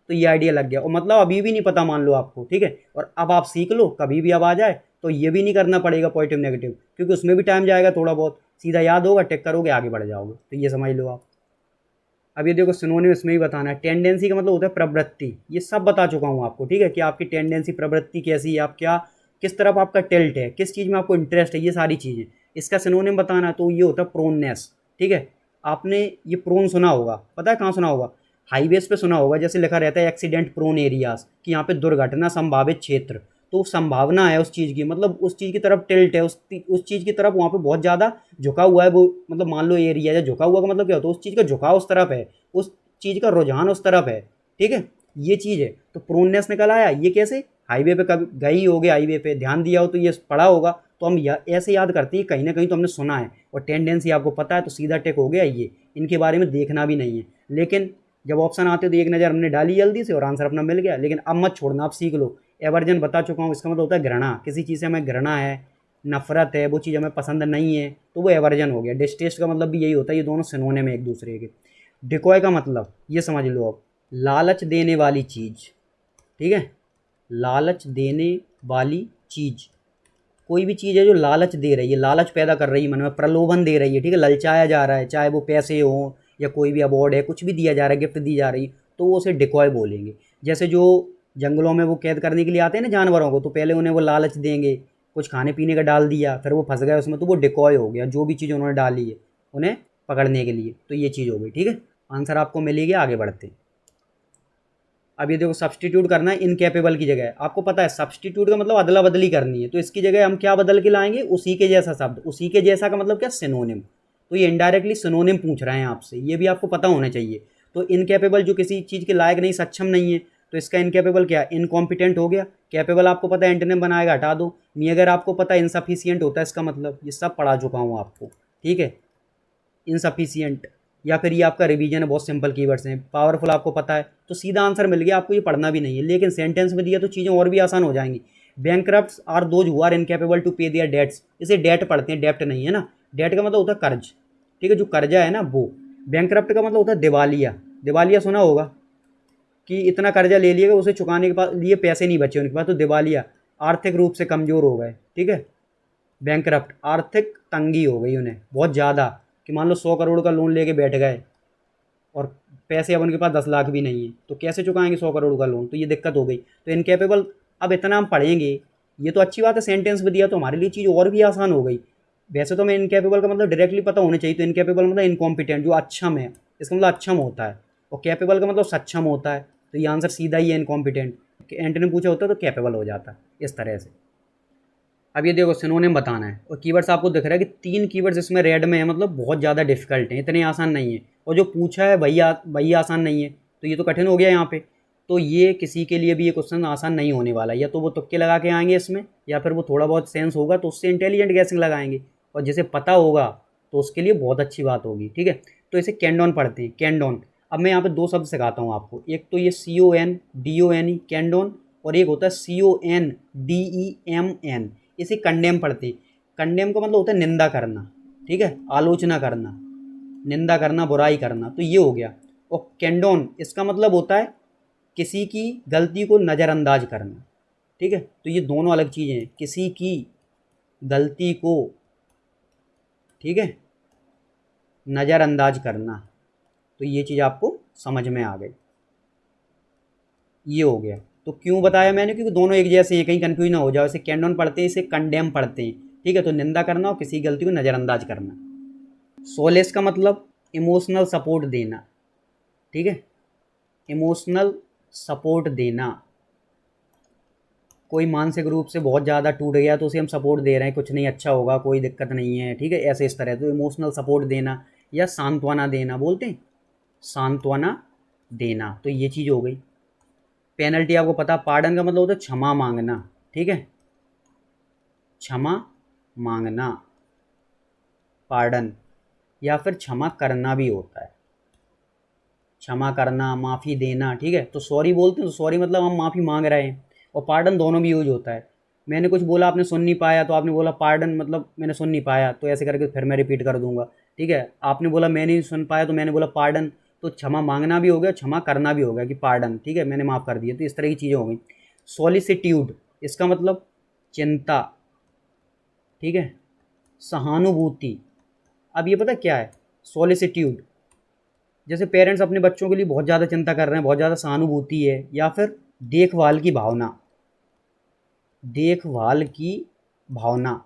[SPEAKER 1] तो ये आइडिया लग गया। और मतलब अभी भी नहीं पता मान लो आपको, ठीक है, और अब आप सीख लो, कभी भी अब आ जाए तो ये भी नहीं करना पड़ेगा पॉजिटिव नेगेटिव, क्योंकि उसमें भी टाइम जाएगा थोड़ा बहुत, सीधा याद होगा, टेक करोगे, आगे बढ़ जाओगे। तो ये समझ लो आप। अब ये देखो सिनोनिम इसमें भी बताना है। टेंडेंसी का मतलब होता है प्रवृत्ति, ये सब बता चुका हूँ आपको, ठीक है, कि आपकी टेंडेंसी प्रवृत्ति कैसी है, आप क्या, किस तरफ आपका टिल्ट है, किस चीज़ में आपको इंटरेस्ट है, ये सारी चीज़ें। इसका सिनोनिम बताना तो ये होता है प्रोननेस, ठीक है। आपने ये प्रोन सुना होगा, पता है कहाँ सुना होगा, हाईवेज पे सुना होगा, जैसे लिखा रहता है एक्सीडेंट प्रोन एरियाज, कि यहाँ पे दुर्घटना संभावित क्षेत्र। तो संभावना है उस चीज़ की, मतलब उस चीज़ की तरफ टिल्ट है, उस चीज़ की तरफ वहाँ पे बहुत ज़्यादा झुका हुआ है वो, मतलब मान लो एरिया या झुका हुआ का मतलब क्या होता है, उस चीज़ का झुकाव उस तरफ है, उस चीज़ का रुझान उस तरफ है, ठीक है, ये चीज़ है। तो प्रोननेस निकल आया, ये कैसे, हाईवे पे कभी गए ही होगे, हाईवे पे ध्यान दिया हो तो ये पढ़ा होगा, तो हम ऐसे याद करते हैं कहीं ना कहीं तो हमने सुना है, और टेंडेंसी आपको पता है, तो सीधा टेक हो गया ये, इनके बारे में देखना भी नहीं है। लेकिन जब ऑप्शन आते तो एक नज़र हमने डाली जल्दी से और आंसर अपना मिल गया। लेकिन अब मत छोड़ना, आप सीख लो। एवर्जन बता चुका हूँ, इसका मतलब होता है घृणा, किसी चीज़ से हमें घृणा है, नफरत है, वो चीज़ हमें पसंद नहीं है, तो वो एवर्जन हो गया। डिस्टेस्ट का मतलब भी यही होता है, ये दोनों सिनोनिम है एक दूसरे के। डिकॉय का मतलब ये समझ लो अब, लालच देने वाली चीज़, ठीक है, लालच देने वाली चीज़, कोई भी चीज़ है जो लालच दे रही है, लालच पैदा कर रही है मन में, प्रलोभन दे रही है, ठीक है, ललचाया जा रहा है, चाहे वो पैसे हो या कोई भी अवार्ड है, कुछ भी दिया जा रहा है, गिफ्ट दी जा रही, तो वो उसे डिकॉय बोलेंगे। जैसे जो जंगलों में वो कैद करने के लिए आते हैं ना जानवरों को, तो पहले उन्हें वो लालच देंगे, कुछ खाने पीने का डाल दिया, फिर वो फंस गए उसमें, तो वो डिकॉय हो गया, जो भी चीज़ उन्होंने डाली है उन्हें पकड़ने के लिए। तो ये चीज़ हो गई, ठीक है, आंसर आपको मिल गया। आगे बढ़ते हैं। अब ये देखो सब्सटीट्यूट करना है इनकेपेबल की जगह, आपको पता है सब्सटीट्यूट का मतलब अदला बदली करनी है, तो इसकी जगह हम क्या बदल के लाएंगे, उसी के जैसा शब्द। उसी के जैसा का मतलब क्या, सिनोनिम। तो ये इनडायरेक्टली सिनोनिम पूछ रहे हैं आपसे, ये भी आपको पता होना चाहिए। तो इनकेपेबल जो किसी चीज़ के लायक नहीं, सक्षम नहीं है, तो इसका इनकेपेबल क्या, इनकॉम्पिटेंट हो गया। कैपेबल आपको पता है एंटोनिम बनाएगा, हटा दो। अगर आपको पता है इनसफिशियंट होता है इसका मतलब, ये सब पढ़ा चुका हूँ आपको, ठीक है। इनसफिशियंट, या फिर ये आपका रिवीजन है, बहुत सिंपल कीवर्ड्स हैं। पावरफुल आपको पता है, तो सीधा आंसर मिल गया, आपको ये पढ़ना भी नहीं है। लेकिन सेंटेंस में दिया तो चीज़ें और भी आसान हो जाएंगी। Bankrupts are those who are incapable to pay their debts, इसे डेट पढ़ते हैं, डेप्ट नहीं है ना। डेट का मतलब होता है कर्ज, ठीक है, जो कर्जा है ना वो। बैंकरप्ट का मतलब होता है दिवालिया। दिवालिया सुना होगा कि इतना कर्जा ले लिएगा, उसे चुकाने के बाद लिए पैसे नहीं बचे उनके पास, तो दिवालिया, आर्थिक रूप से कमज़ोर हो गए, ठीक है। बैंकरप्ट, आर्थिक तंगी हो गई उन्हें बहुत ज़्यादा, कि मान लो 100 करोड़ का लोन लेके बैठ गए और पैसे अब उनके पास 10 लाख भी नहीं है, तो कैसे चुकाएंगे 100 करोड़ का लोन, तो ये दिक्कत हो गई। तो इनकेपेबल, अब इतना हम पढ़ेंगे, ये तो अच्छी बात है, सेंटेंस में दिया तो हमारे लिए चीज़ और भी आसान हो गई। वैसे तो हमें इनकेपेबल का मतलब डायरेक्टली पता होना चाहिए, तो इनकेपेबल मतलब इनकॉम्पिटेंट, जो अक्षम है, इसका मतलब अक्षम होता है, और कैपेबल का मतलब सक्षम होता है, तो ये आंसर सीधा ही है, इनकॉम्पिटेंट। एंटोनिम पूछा होता तो कैपेबल हो जाता, इस तरह से। अब ये देखो सिनोनिम बताना है, और कीवर्ड्स आपको दिख रहा है कि 3 कीवर्ड्स इसमें रेड में है, मतलब बहुत ज़्यादा डिफिकल्ट है, इतने आसान नहीं है। और जो पूछा है वही आसान नहीं है, तो ये तो कठिन हो गया यहाँ पे। तो ये किसी के लिए भी ये क्वेश्चन आसान नहीं होने वाला, या तो वो तुक्के लगा के आएंगे इसमें, या फिर वो थोड़ा बहुत सेंस होगा तो उससे इंटेलिजेंट गैसिंग लगाएंगे, और जिसे पता होगा तो उसके लिए बहुत अच्छी बात होगी, ठीक है। तो इसे कैंडोन पढ़ते हैं, कैंडोन। अब मैं यहाँ पे 2 शब्द सिखाता हूँ आपको, एक तो ये CONDONE कैंडोन, और एक होता है CONDEMN, इसे कंडेम पढ़ते हैं। कंडेम का मतलब होता है निंदा करना, ठीक है, आलोचना करना, निंदा करना, बुराई करना, तो ये हो गया। और कैंडोन, इसका मतलब होता है किसी की गलती को नज़रअंदाज करना, ठीक है। तो ये दोनों अलग चीज़ें हैं, किसी की गलती को, ठीक है, नज़रअंदाज करना, तो ये चीज़ आपको समझ में आ गई, ये हो गया। तो क्यों बताया मैंने, क्योंकि दोनों एक जैसे हैं, कहीं कन्फ्यूज ना हो जाए। इसे कैंडोन पढ़ते हैं, इसे कंडेम पढ़ते हैं, ठीक है। तो निंदा करना और किसी गलती को नज़रअंदाज करना। सोलेस का मतलब इमोशनल सपोर्ट देना, ठीक है, इमोशनल सपोर्ट देना। कोई मानसिक रूप से बहुत ज़्यादा टूट गया तो उसे हम सपोर्ट दे रहे हैं, कुछ नहीं, अच्छा होगा, कोई दिक्कत नहीं है, ठीक है, ऐसे इस तरह। तो इमोशनल सपोर्ट देना या सांत्वना देना बोलते हैं, सांत्वना देना, तो ये चीज़ हो गई। पेनल्टी आपको पता, पार्डन का मतलब होता है क्षमा मांगना, ठीक है, क्षमा मांगना, पार्डन, या फिर क्षमा करना भी होता है, क्षमा करना, माफ़ी देना, ठीक है। तो सॉरी बोलते हैं, तो सॉरी मतलब हम माफ़ी मांग रहे हैं, और पार्डन दोनों भी यूज होता है। मैंने कुछ बोला, आपने सुन नहीं पाया, तो आपने बोला पार्डन मतलब मैंने सुन नहीं पाया, तो ऐसे करके फिर मैं रिपीट कर दूंगा, ठीक है, आपने बोला मैं नहीं सुन पाया तो मैंने बोला पार्डन, तो क्षमा मांगना भी हो गया, क्षमा करना भी हो गया कि पार्डन, ठीक है, मैंने माफ़ कर दिया। तो इस तरह की चीज़ें हो गई। सॉलिसिट्यूड, इसका मतलब चिंता, ठीक है, सहानुभूति। अब ये पता क्या है सॉलिसिट्यूड, जैसे पेरेंट्स अपने बच्चों के लिए बहुत ज़्यादा चिंता कर रहे हैं, बहुत ज़्यादा सहानुभूति है, या फिर देखभाल की भावना, देखभाल की भावना।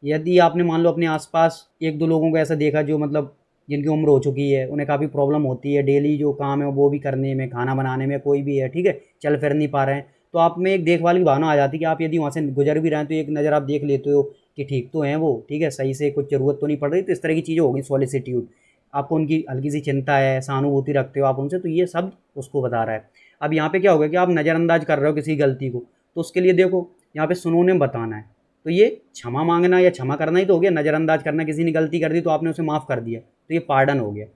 [SPEAKER 1] यदि आपने मान लो अपने आसपास एक दो लोगों को ऐसा देखा जो मतलब जिनकी उम्र हो चुकी है, उन्हें काफ़ी प्रॉब्लम होती है डेली जो काम है वो भी करने में, खाना बनाने में, कोई भी है, ठीक है, चल फिर नहीं पा रहे हैं, तो आप में एक देखभाल की भावना आ जाती है कि आप यदि वहाँ से गुजर भी रहे हैं तो एक नज़र आप देख लेते हो कि ठीक तो हैं वो, ठीक है, सही से कुछ ज़रूरत तो नहीं पड़ रही। तो इस तरह की चीज़ें होगी सॉलिसिट्यूड। आपको उनकी हल्की सी चिंता है, सहानुभूति रखते हो आप उनसे, तो ये सब उसको बता रहा है। अब यहाँ पे क्या होगा कि आप नज़रअंदाज कर रहे हो किसी गलती को, तो उसके लिए देखो यहाँ पे सुनोने में बताना है, तो ये क्षमा मांगना या क्षमा करना ही तो हो गया, नज़रअंदाज करना, किसी ने गलती कर दी तो आपने उसे माफ़ कर दिया, तो ये पार्डन हो गया।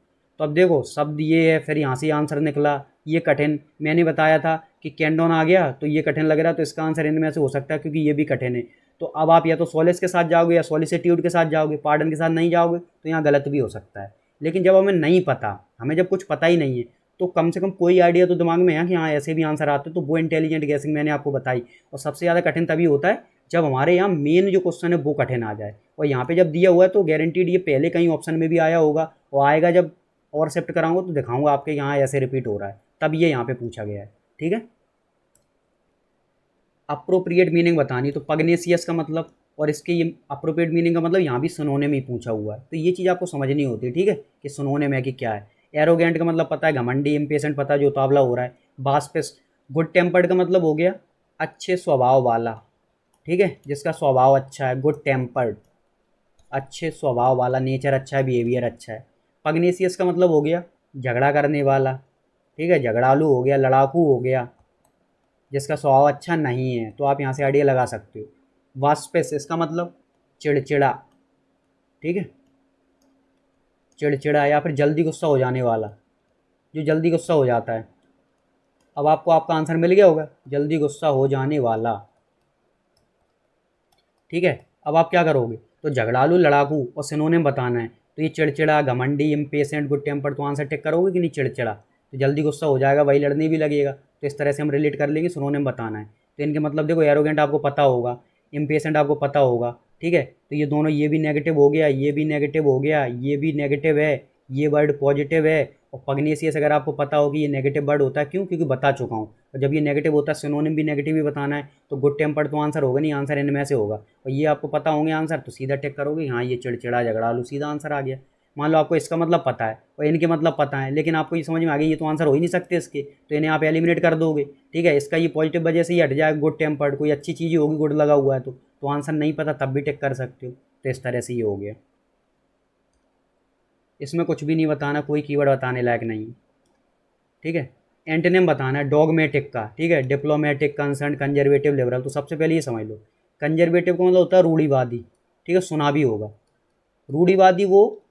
[SPEAKER 1] तो अब देखो शब्द ये है, फिर यहाँ से आंसर निकला, ये कठिन, मैंने बताया था कि कैंडोन आ गया तो ये कठिन लग रहा है, तो इसका आंसर इनमें से हो सकता है क्योंकि ये भी कठिन है। तो अब आप या तो सॉलिस के साथ जाओगे या सॉलिसिट्यूड के साथ जाओगे, पार्डन के साथ नहीं जाओगे, तो यहाँ गलत भी हो सकता है। लेकिन जब हमें नहीं पता, हमें जब कुछ पता ही नहीं है, तो कम से कम कोई आइडिया तो दिमाग में है कि हाँ ऐसे भी आंसर आते, तो वो इंटेलिजेंट गैसिंग मैंने आपको बताई। और सबसे ज़्यादा कठिन तभी होता है जब हमारे यहाँ मेन जो क्वेश्चन है वो कठिन आ जाए, और यहाँ पे जब दिया हुआ है तो गारंटीड ये पहले कहीं ऑप्शन में भी आया होगा, और आएगा जब और शिफ्ट कराऊंगा तो दिखाऊंगा आपके यहाँ ऐसे रिपीट हो रहा है, तब ये यहाँ पे पूछा गया है, ठीक है। अप्रोप्रिएट मीनिंग बतानी, तो पग्नेसियस का मतलब और इसके ये अप्रोप्रिएट मीनिंग का मतलब यहाँ भी सुनोने में ही पूछा हुआ है, तो ये चीज़ आपको समझनी होती है, ठीक है, कि सुनोने में कि क्या है। एरोगेंट का मतलब पता है, घमंडी, इम्पेशेंट पता है, जो उतावला हो रहा है। बास्पिस्ट, गुड टेम्पर्ड का मतलब हो गया अच्छे स्वभाव वाला, ठीक है, जिसका स्वभाव अच्छा है, गुड टेम्पर्ड, अच्छे स्वभाव वाला, नेचर अच्छा है, बिहेवियर अच्छा है। पग्नेसियस का मतलब हो गया झगड़ा करने वाला, ठीक है, झगड़ालू हो गया, लड़ाकू हो गया, जिसका स्वभाव अच्छा नहीं है, तो आप यहाँ से आइडिया लगा सकते हो। वास्पिस, इसका मतलब चिड़चिड़ा, ठीक है, चिड़चिड़ा या फिर जल्दी गुस्सा हो जाने वाला, जो जल्दी गुस्सा हो जाता है। अब आपको आपका आंसर मिल गया होगा, जल्दी गुस्सा हो जाने वाला, ठीक है। अब आप क्या करोगे, तो झगड़ालू, लड़ाकू और सिनोनिम बताना है, तो ये चिड़चिड़ा, घमंडी, इम्पेशेंट, गुड टेम्पर, तो आंसर टिक करोगे कि नहीं, चिड़चिड़ा, तो जल्दी गुस्सा हो जाएगा, वही लड़ने भी लगेगा, तो इस तरह से हम रिलेट कर लेंगे, सिनोनिम बताना है। तो इनके मतलब देखो, एरोगेंट आपको पता होगा, इम्पेशेंट आपको पता होगा, ठीक है, तो ये दोनों, ये भी नेगेटिव हो गया, ये भी नेगेटिव हो गया, ये भी नेगेटिव है, ये वर्ड पॉजिटिव है। और पग्नेसियस अगर आपको पता हो कि ये नेगेटिव वर्ड होता है, क्यों, क्योंकि बता चुका हूँ, और जब ये नेगेटिव होता है सिनोनिम भी नेगेटिव ही बताना है, तो गुड टेम्पर्ड तो आंसर होगा नहीं, आंसर इनमें से होगा, और ये आपको पता होंगे आंसर, तो सीधा टिक करोगे, हाँ ये चिड़चिड़ा, झगड़ालू, सीधा आंसर आ गया। मान लो आपको इसका मतलब पता है और इनके मतलब पता है, लेकिन आपको ये समझ में आ गया ये तो आंसर हो ही नहीं सकते इसके, तो इन्हें आप एलिमिनेट कर दोगे, ठीक है। इसका ये पॉजिटिव वजह से ही हट जाएगा, गुड टेम्पर्ड, कोई अच्छी चीज़ होगी, गुड लगा हुआ है तो आंसर नहीं पता तब भी टिक कर सकते हो, तो इस तरह से ये हो गया। इसमें कुछ भी नहीं बताना, कोई कीवर्ड बताने लायक नहीं, ठीक है। एंटोनिम बताना है डॉगमेटिक का, ठीक है, डिप्लोमेटिक, कंसर्न, कंजर्वेटिव, लिबरल। तो सबसे पहले ये समझ लो, कंजर्वेटिव का मतलब होता है रूढ़िवादी, ठीक है, सुना भी होगा। रूढ़िवादी वो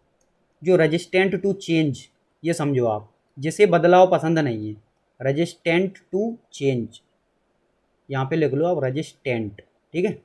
[SPEAKER 1] जो रेजिस्टेंट टू चेंज, ये समझो आप, जिसे बदलाव पसंद नहीं है, रेजिस्टेंट टू चेंज, यहाँ पे लिख लो आप रेजिस्टेंट, ठीक है,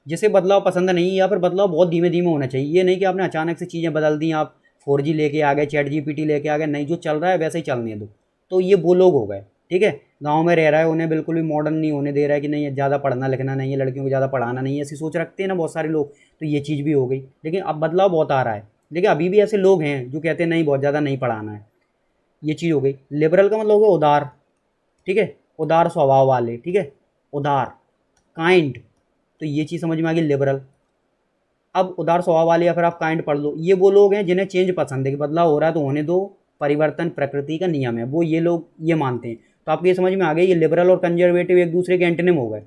[SPEAKER 1] जिसे बदलाव पसंद नहीं है, या फिर बदलाव बहुत धीमे धीमे होना चाहिए, ये नहीं कि आपने अचानक से चीज़ें बदल दी, आप 4G लेके आ गए, चैट जीपीटी लेके आ गए, नहीं, जो चल रहा है वैसे ही चलने दो। तो ये वो लोग हो गए, ठीक है, गांव में रह रहा है, उन्हें बिल्कुल भी मॉडर्न नहीं होने दे रहा है कि नहीं ज़्यादा पढ़ना लिखना नहीं है, लड़कियों को ज़्यादा पढ़ाना नहीं है, ऐसी सोच रखते हैं ना बहुत सारे लोग, तो ये चीज़ भी हो गई। लेकिन अब बदलाव बहुत आ रहा है, लेकिन अभी भी ऐसे लोग हैं जो कहते हैं नहीं बहुत ज़्यादा नहीं पढ़ाना है, ये चीज़ हो गई। लिबरल का मतलब होगा उदार, ठीक है, उदार स्वभाव वाले, ठीक है, उदार, काइंड, तो ये चीज़ समझ में आ गई, लिबरल। अब उदार स्वभाव वाले या फिर आप काइंड पढ़ लो, ये वो लोग हैं जिन्हें चेंज पसंद है कि बदलाव हो रहा है तो होने दो, परिवर्तन प्रकृति का नियम है, वो ये लोग ये मानते हैं। तो आपको ये समझ में आ गई, ये लिबरल और कंजर्वेटिव एक दूसरे के एंटोनिम हो गए,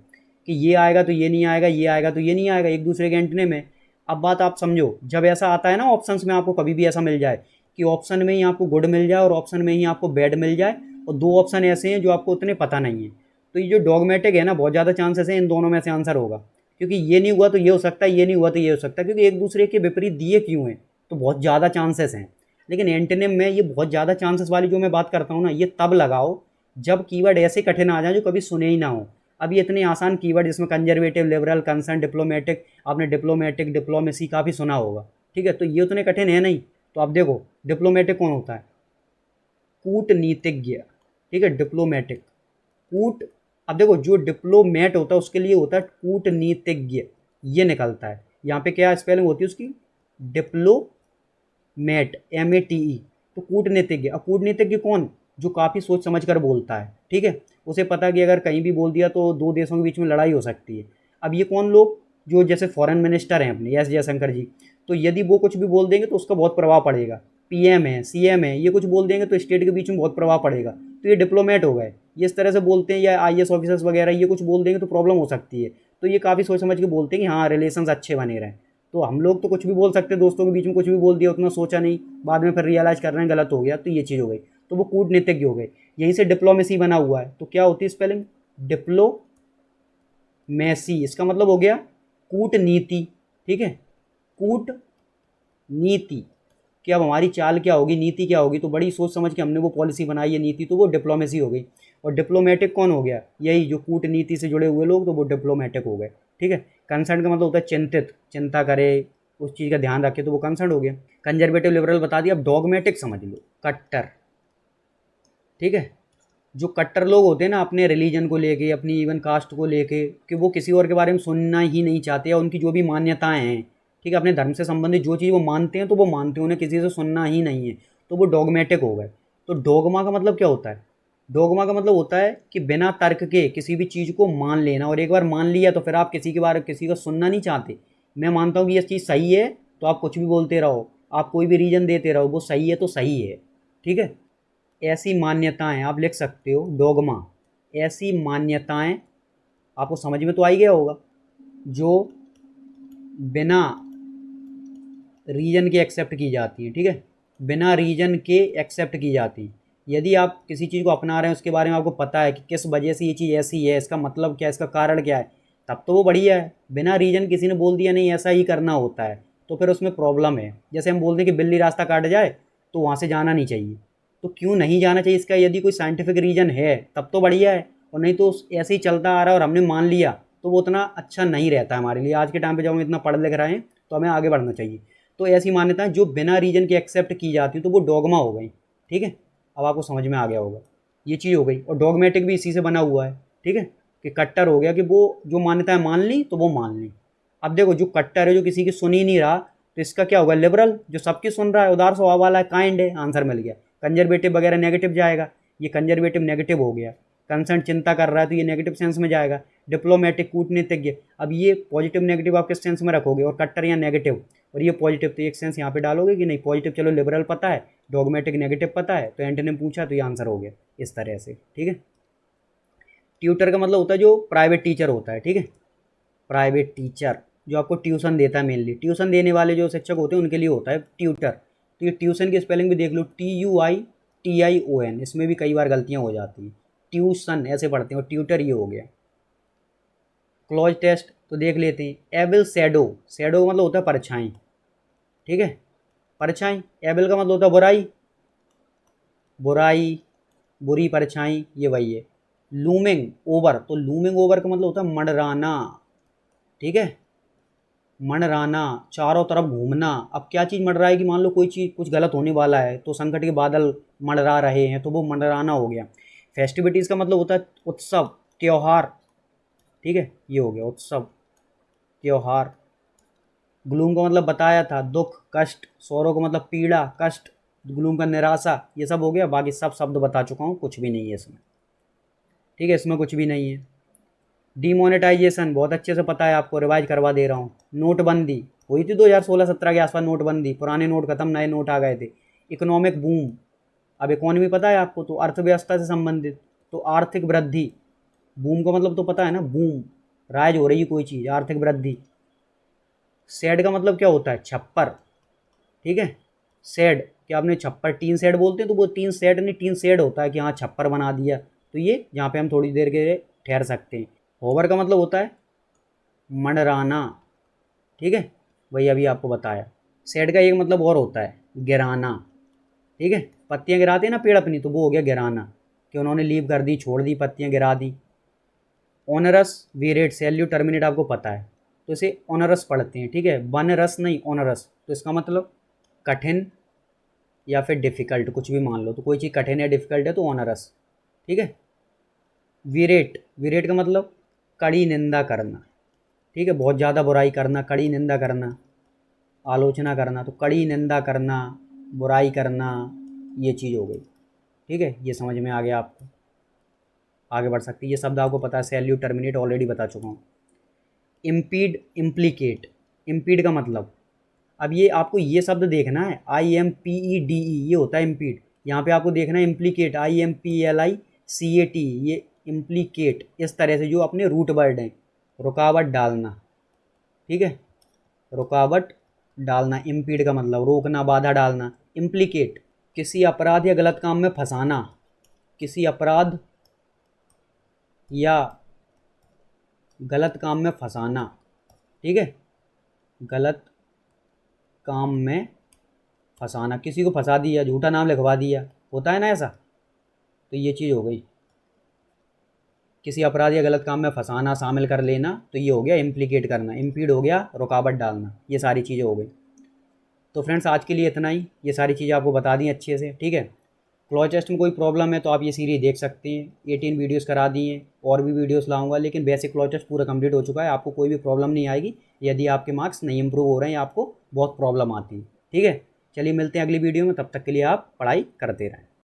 [SPEAKER 1] कि ये आएगा तो ये नहीं आएगा, ये आएगा तो ये नहीं आएगा, एक दूसरे के एंटोनिम है। अब बात आप समझो, जब ऐसा आता है ना ऑप्शंस में, आपको कभी भी ऐसा मिल जाए कि ऑप्शन में ही आपको गुड मिल जाए और ऑप्शन में ही आपको बैड मिल जाए, और दो ऑप्शन ऐसे हैं जो आपको उतने पता नहीं है, तो ये जो डॉगमेटिक है ना, बहुत ज़्यादा चांसेस है इन दोनों में से आंसर होगा, क्योंकि ये नहीं हुआ तो ये हो सकता है, ये नहीं हुआ तो ये हो सकता है, क्योंकि एक दूसरे के विपरीत दिए क्यों हैं, तो बहुत ज़्यादा चांसेस हैं। लेकिन एंटोनिम में ये बहुत ज़्यादा चांसेस वाली जो मैं बात करता हूँ ना, ये तब लगाओ जब कीवर्ड ऐसे कठिन आ जाए जो कभी सुने ही ना हो। अब ये इतने आसान कीवर्ड जिसमें कंजर्वेटिव, लिबरल, कंसर्न, डिप्लोमेटिक, आपने डिप्लोमेटिक, डिप्लोमेसी काफ़ी सुना होगा, ठीक है, तो ये उतने कठिन है नहीं, तो आप देखो डिप्लोमेटिक कौन होता है, कूटनीतिज्ञ, ठीक है, डिप्लोमेटिक कूट। अब देखो जो डिप्लोमेट होता है उसके लिए होता है कूटनीतिज्ञ, ये निकलता है। यहाँ पे क्या स्पेलिंग होती है उसकी, डिप्लोमेट, MATE, तो कूटनीतिज्ञ। अब कूटनीतिज्ञ कौन, जो काफ़ी सोच समझ कर बोलता है, ठीक है, उसे पता कि अगर कहीं भी बोल दिया तो दो देशों के बीच में लड़ाई हो सकती है। अब ये कौन लोग, जो जैसे फॉरेन मिनिस्टर हैं अपने एस जयशंकर जी, तो यदि वो कुछ भी बोल देंगे तो उसका बहुत प्रभाव पड़ेगा। PM है, CM है, ये कुछ बोल देंगे तो स्टेट के बीच में बहुत प्रभाव पड़ेगा, तो ये डिप्लोमेट हो गए। ये इस तरह से बोलते हैं, या IAS ऑफिसर्स वगैरह ये कुछ बोल देंगे तो प्रॉब्लम हो सकती है, तो ये काफ़ी सोच समझ के बोलते हैं कि हाँ रिलेशंस अच्छे बने रहें। तो हम लोग तो कुछ भी बोल सकते हैं, दोस्तों के बीच में कुछ भी बोल दिया, उतना सोचा नहीं, बाद में फिर रियलाइज़ कर रहे हैं गलत हो गया, तो ये चीज़ हो गई, तो वो कूटनीतिज्ञ हो गए। यहीं से डिप्लोमेसी बना हुआ है, तो क्या होती है स्पेलिंग, डिप्लोमेसी, इसका मतलब हो गया कूटनीति, ठीक है, कूटनीति। कि अब हमारी चाल क्या होगी, नीति क्या होगी, तो बड़ी सोच समझ के हमने वो पॉलिसी बनाई है, नीति, तो वो डिप्लोमेसी हो गई। और डिप्लोमेटिक कौन हो गया, यही जो कूटनीति से जुड़े हुए लोग, तो वो डिप्लोमेटिक हो गए, ठीक है। कंसर्न का मतलब होता है चिंतित, चिंता करे, उस चीज़ का ध्यान रखे, तो वो कंसर्न हो गया। कंजर्वेटिव लिबरल बता दिया। अब डॉगमेटिक समझ लो, कट्टर, ठीक है। जो कट्टर लोग होते हैं ना अपने रिलीजन को लेके, अपनी इवन कास्ट को लेके, कि वो किसी और के बारे में सुनना ही नहीं चाहते, या उनकी जो भी मान्यताएं हैं, ठीक है, अपने धर्म से संबंधित जो चीज़ वो मानते हैं तो वो मानते हैं, उन्हें किसी से सुनना ही नहीं है, तो वो डॉगमेटिक हो गए। तो डोगमा का मतलब क्या होता है, डोगमा का मतलब होता है कि बिना तर्क के किसी भी चीज़ को मान लेना, और एक बार मान लिया तो फिर आप किसी के बारे किसी का सुनना नहीं चाहते। मैं मानता हूँ कि ये चीज़ सही है, तो आप कुछ भी बोलते रहो, आप कोई भी रीज़न देते रहो, वो सही है तो सही है, ठीक है। ऐसी मान्यताएं आप लिख सकते हो, डोगमा, ऐसी मान्यताएं, आपको समझ में तो आ ही गया होगा, जो बिना रीजन के एक्सेप्ट की जाती हैं, ठीक है, बिना रीजन के एक्सेप्ट की जाती हैं। यदि आप किसी चीज़ को अपना रहे हैं, उसके बारे में आपको पता है कि किस वजह से ये चीज़ ऐसी है, इसका मतलब क्या है, इसका कारण क्या है, तब तो वो बढ़िया है। बिना रीजन किसी ने बोल दिया नहीं ऐसा ही करना होता है, तो फिर उसमें प्रॉब्लम है। जैसे हम बोल दें कि बिल्ली रास्ता काट जाए तो वहाँ से जाना नहीं चाहिए, तो क्यों नहीं जाना चाहिए, इसका यदि कोई साइंटिफिक रीज़न है तब तो बढ़िया है, और नहीं तो ऐसे ही चलता आ रहा है और हमने मान लिया तो वो उतना अच्छा नहीं रहता है हमारे लिए। आज के टाइम पे जब हम इतना पढ़ लिख रहे हैं तो हमें आगे बढ़ना चाहिए। तो ऐसी मान्यताएं जो बिना रीजन के एक्सेप्ट की जाती तो वो डॉगमा हो गई, ठीक है। अब आपको समझ में आ गया होगा, ये चीज़ हो गई। और डॉगमेटिक भी इसी से बना हुआ है, ठीक है, कि कट्टर हो गया कि वो जो मान्यताएं मान ली तो वो मान ली। अब देखो जो कट्टर है, जो किसी की सुन ही नहीं रहा, तो इसका क्या होगा, लिबरल, जो सबकी सुन रहा है, उदार स्वभाव वाला है, काइंड है, आंसर मिल गया। कंजर्वेटिव वगैरह नेगेटिव जाएगा, ये कंजर्वेटिव नेगेटिव हो गया। कंसर्न चिंता कर रहा है तो ये नेगेटिव सेंस में जाएगा। डिप्लोमेटिक कूटनीतिज्ञ, अब ये पॉजिटिव नेगेटिव आप किस सेंस में रखोगे, और कट्टर या नेगेटिव, और ये पॉजिटिव, तो एक सेंस यहाँ पे डालोगे कि नहीं पॉजिटिव, चलो लिबरल पता है, डॉगमेटिक नेगेटिव पता है, तो एंटोनिम पूछा तो ये आंसर हो गया इस तरह से, ठीक है। ट्यूटर का मतलब होता है जो प्राइवेट टीचर होता है, ठीक है, प्राइवेट टीचर जो आपको ट्यूशन देता है, मेनली ट्यूशन देने वाले जो शिक्षक होते हैं उनके लिए होता है ट्यूटर। तो ये ट्यूशन की स्पेलिंग भी देख लो, TUITION, इसमें भी कई बार गलतियाँ हो जाती हैं, ट्यूशन ऐसे पढ़ते हैं, और ट्यूटर ये हो गया। क्लॉज टेस्ट तो देख लेते हैं। एबिल शैडो, शैडो का मतलब होता है परछाई, ठीक है, परछाई। एबिल का मतलब होता है बुराई, बुराई, बुरी परछाई, ये वही है। लूमिंग ओवर, तो लूमिंग ओवर का मतलब होता है मंडराना, ठीक है, मंडराना, चारों तरफ घूमना। अब क्या चीज़ मंडरा है कि मान लो कोई चीज़ कुछ गलत होने वाला है तो संकट के बादल मंडरा रहे हैं, तो वो मंडराना हो गया। फेस्टिविटीज़ का मतलब होता है उत्सव, त्योहार, ठीक है, ये हो गया उत्सव, त्योहार। ग्लूम का मतलब बताया था, दुख, कष्ट। सौरो का मतलब पीड़ा, कष्ट। ग्लूम का निराशा, ये सब हो गया। बाकी सब शब्द बता चुका हूँ, कुछ भी नहीं है इसमें, ठीक है, इसमें कुछ भी नहीं है। डीमोनेटाइजेशन बहुत अच्छे से पता है आपको, रिवाइज करवा दे रहा हूँ। नोटबंदी हुई थी 2016-17 के आसपास, नोटबंदी, पुराने नोट खत्म, नए नोट आ गए थे। इकोनॉमिक बूम, अब इकोनॉमी पता है आपको, तो अर्थव्यवस्था से संबंधित, तो आर्थिक वृद्धि। बूम का मतलब तो पता है ना, बूम, राइज हो रही है कोई चीज़, आर्थिक वृद्धि। सेड का मतलब क्या होता है, छप्पर, ठीक है, सेड, क्या आपने छप्पर, टीन सेड बोलते हैं, तो वो टीन सेड नहीं, टीन सेड होता है कि हाँ छप्पर बना दिया, तो ये जहाँ पे हम थोड़ी देर के लिए ठहर सकते हैं। होवर का मतलब होता है मंडराना, ठीक है, वही अभी आपको बताया। सेड का एक मतलब और होता है गिराना, ठीक है, पत्तियां गिराते हैं ना पेड़ अपनी, तो वो हो गया गिराना, कि उन्होंने लीव कर दी, छोड़ दी, पत्तियां गिरा दी। ऑनरस वीरेट सैल्यू टर्मिनेट आपको पता है, तो इसे ऑनरस पढ़ते हैं, ठीक है, वन रस नहीं ऑनरस, तो इसका मतलब कठिन, या फिर डिफ़िकल्ट, कुछ भी मान लो। तो कोई चीज़ कठिन या डिफ़िकल्ट है तो ऑनरस, ठीक है। विरेट, विरेट का मतलब कड़ी निंदा करना, ठीक है। बहुत ज़्यादा बुराई करना, कड़ी निंदा करना, आलोचना करना। तो कड़ी निंदा करना, बुराई करना, ये चीज़ हो गई, ठीक है। ये समझ में आ गया आपको, आगे बढ़ सकती है। ये शब्द आपको पता है, सैल्यूट, टर्मिनेट ऑलरेडी बता चुका हूँ। इम्पीड, इम्प्लीकेट, इम्पीड का मतलब, अब ये आपको ये शब्द देखना है, IMPEDE, ये होता है इम्पीड। यहाँ पे आपको देखना है इम्प्लीकेट, IMPLICAT, ये इम्प्लीकेट। इस तरह से जो अपने रूट वर्ड हैं, रुकावट डालना, ठीक है, रुकावट डालना। इम्पीड का मतलब रोकना, बाधा डालना। इम्प्लीकेट, किसी अपराध या गलत काम में फंसाना, किसी अपराध या गलत काम में फंसाना, ठीक है। गलत काम में फंसाना, किसी को फंसा दिया, झूठा नाम लिखवा दिया, होता है ना ऐसा, तो ये चीज़ हो गई। किसी अपराध या गलत काम में फंसाना, शामिल कर लेना, तो ये हो गया इम्प्लीकेट करना। इम्पीड हो गया रुकावट डालना, ये सारी चीज़ें हो गई। तो फ्रेंड्स आज के लिए इतना ही, ये सारी चीज़ें आपको बता दी अच्छे से, ठीक है। क्लॉज टेस्ट में कोई प्रॉब्लम है तो आप ये सीरीज देख सकते हैं। 18 वीडियोस करा दी हैं, और भी वीडियोस लाऊंगा, लेकिन बेसिक क्लॉज टेस्ट पूरा कंप्लीट हो चुका है। आपको कोई भी प्रॉब्लम नहीं आएगी यदि आपके मार्क्स नहीं इंप्रूव हो रहे हैं या आपको बहुत प्रॉब्लम आती है, ठीक है। चलिए मिलते हैं अगली वीडियो में, तब तक के लिए आप पढ़ाई करते रहें।